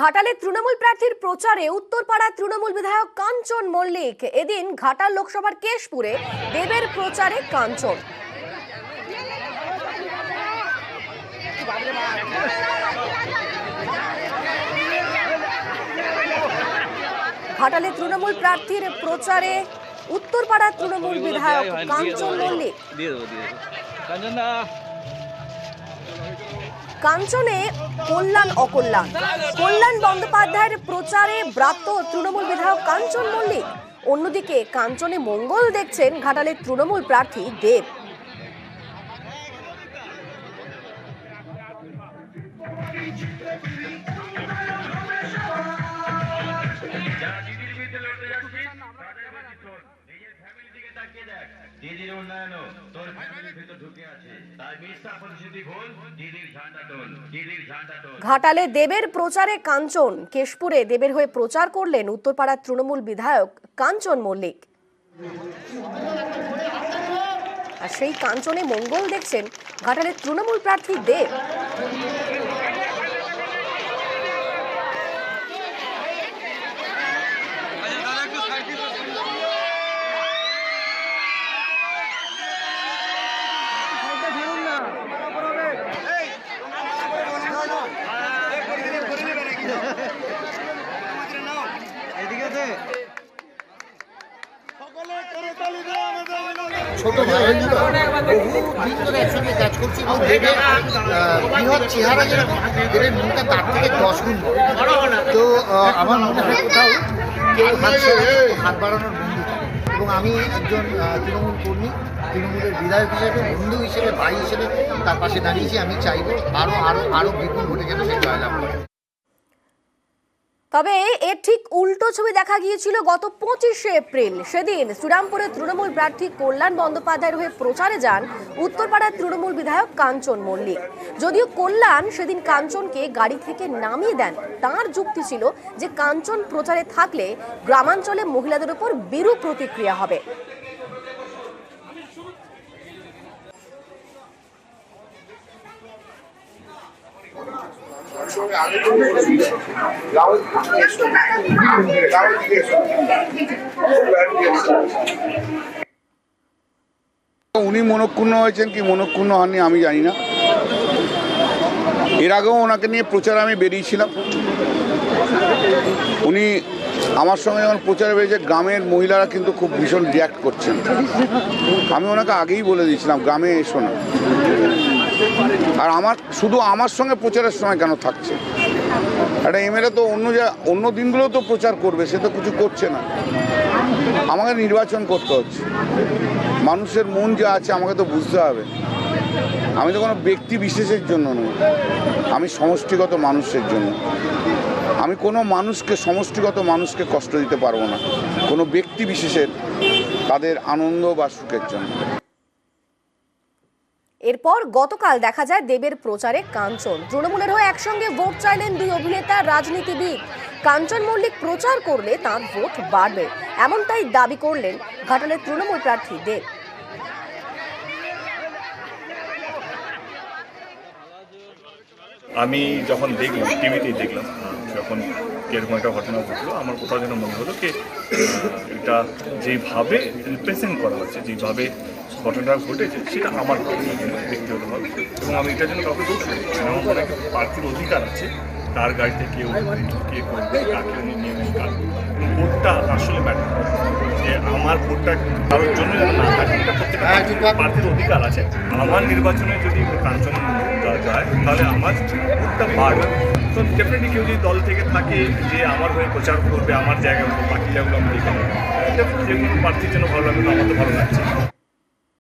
ঘাটালে তৃণমূল প্রার্থীর প্রচারে উত্তরপাড়া তৃণমূল বিধায়ক কাঞ্চন মল্লিক। এদিন ঘাটাল লোকসভার কেশপুরে দেবের প্রচারে কাঞ্চন। ঘাটালে তৃণমূল প্রার্থীর প্রচারে উত্তরপাড়া তৃণমূল বিধায়ক কাঞ্চন মল্লিক। কাঞ্চনে কল্যাণ অকল্যাণ, কল্যাণ বন্দ্যোপাধ্যায়ের প্রচারে ব্রাত্য তৃণমূল বিধায়ক কাঞ্চন মল্লিক। অন্যদিকে কাঞ্চনে মঙ্গল দেখছেন ঘাটালের তৃণমূল প্রার্থী দেব। ঘাটালে দেবের প্রচারে কাঞ্চন। কেশপুরে দেবের হয়ে প্রচার করলেন উত্তরপাড়ার তৃণমূল বিধায়ক কাঞ্চন মল্লিক। আর সেই কাঞ্চনে মঙ্গল দেখছেন ঘাটালের তৃণমূল প্রার্থী দেব। ছোট ভাই বহুদিন ধরে একসঙ্গে কাজ করছি এবং দেবের বৃহৎ চেহারা যেরকম দেবের মনটা তার থেকে 10 গুণ বড়। তো আমার মনে হয় কোথাও কেউ হাত বাড়ানোর বন্ধু থাকে এবং আমি একজন তৃণমূল কর্মী, তৃণমূলের বিধায়ক হিসেবে, বন্ধু হিসেবে, ভাই হিসেবে তার পাশে দাঁড়িয়েছি। আমি চাইবো আরো বিপুল ভোটে যেন সে জয়লাভ করে। তবে এর ঠিক উল্টো ছবি দেখা গিয়েছিল গত 25শে এপ্রিল। সেদিন শ্রীরামপুরের তৃণমূল প্রার্থী কল্যাণ বন্দ্যোপাধ্যায়ের হয়ে প্রচারে যান উত্তরপাড়ার তৃণমূল বিধায়ক কাঞ্চন মল্লিক। যদিও কল্যাণ সেদিন কাঞ্চনকে গাড়ি থেকে নামিয়ে দেন। তার যুক্তি ছিল যে কাঞ্চন প্রচারে থাকলে গ্রামাঞ্চলে মহিলাদের উপর বিরূপ প্রতিক্রিয়া হবে। উনি মনক্ষুণ্ণ হয়েছেন কি মনক্ষুণ্ণ হননি আমি জানি না। এর আগেও ওনাকে নিয়ে প্রচার আমি বেরিয়েছিলাম। উনি আমার সঙ্গে যখন প্রচারে বেরিয়েছে গ্রামের মহিলারা কিন্তু খুব ভীষণ রিয়াক্ট করছেন। আমি ওনাকে আগেই বলে দিয়েছিলাম গ্রামে এসো না। আর শুধু আমার সঙ্গে প্রচারের সময় কেন থাকছে? একটা এমএলএ তো অন্য দিনগুলোও তো প্রচার করবে, সে তো কিছু করছে না। আমাকে নির্বাচন করতে হচ্ছে, মানুষের মন যা আছে আমাকে তো বুঝতে হবে। আমি তো কোনো ব্যক্তি বিশেষের জন্য নই, আমি সমষ্টিগত মানুষের জন্য। আমি কোনো সমষ্টিগত মানুষকে কষ্ট দিতে পারবো না, কোনো ব্যক্তি বিশেষের তাদের আনন্দ বা সুখের জন্য। এরপর গতকাল দেখা যায় দেবের প্রচারে কাঞ্চন। তৃণমূলের হয়ে একসঙ্গে ভোট চাইলেন দুই অভিনেতা, রাজনীতিবিদ। কাঞ্চন মল্লিক প্রচার করলে তাঁর ভোট বাড়বে, এমনটাই দাবি করলেন ঘাটালের তৃণমূল প্রার্থী দেব। আমি যখন দেখলাম, টিভিতেই দেখলাম যখন এরকম একটা ঘটনা ঘটলো, আমার কোথাও যেন মনে হলো কি এটা যেভাবে রিপ্রেজেন্ট করা হচ্ছে, যেভাবে ঘটনাটা ঘটেছে সেটা আমার ব্যক্তিগতভাবে, এবং আমি এটার জন্য কাউকে দোষ করি। আমার মনে হয় প্রার্থীর অধিকার আছে তার গাড়িতে কেউ কে করবে, কাকে উনি নিয়ে কাটবে। ভোটটা আসলে ম্যাটার যে আমার ভোটটা কারোর জন্য যেন না থাকে, এটা প্রত্যেকটা প্রার্থীর অধিকার আছে। আমার নির্বাচনে যদি কাঞ্চন যায় তাহলে আমার ভোটটা বাড়বে। তো ডেফিনেটলি কেউ যদি দল থেকে থাকে যে আমার হয়ে প্রচার করবে, আমার জায়গাগুলো বাকি জায়গাগুলো আমি দেখে নেব, এটা যে কোনো প্রার্থীর জন্য ভালো লাগবে, আমার তো ভালো লাগছে।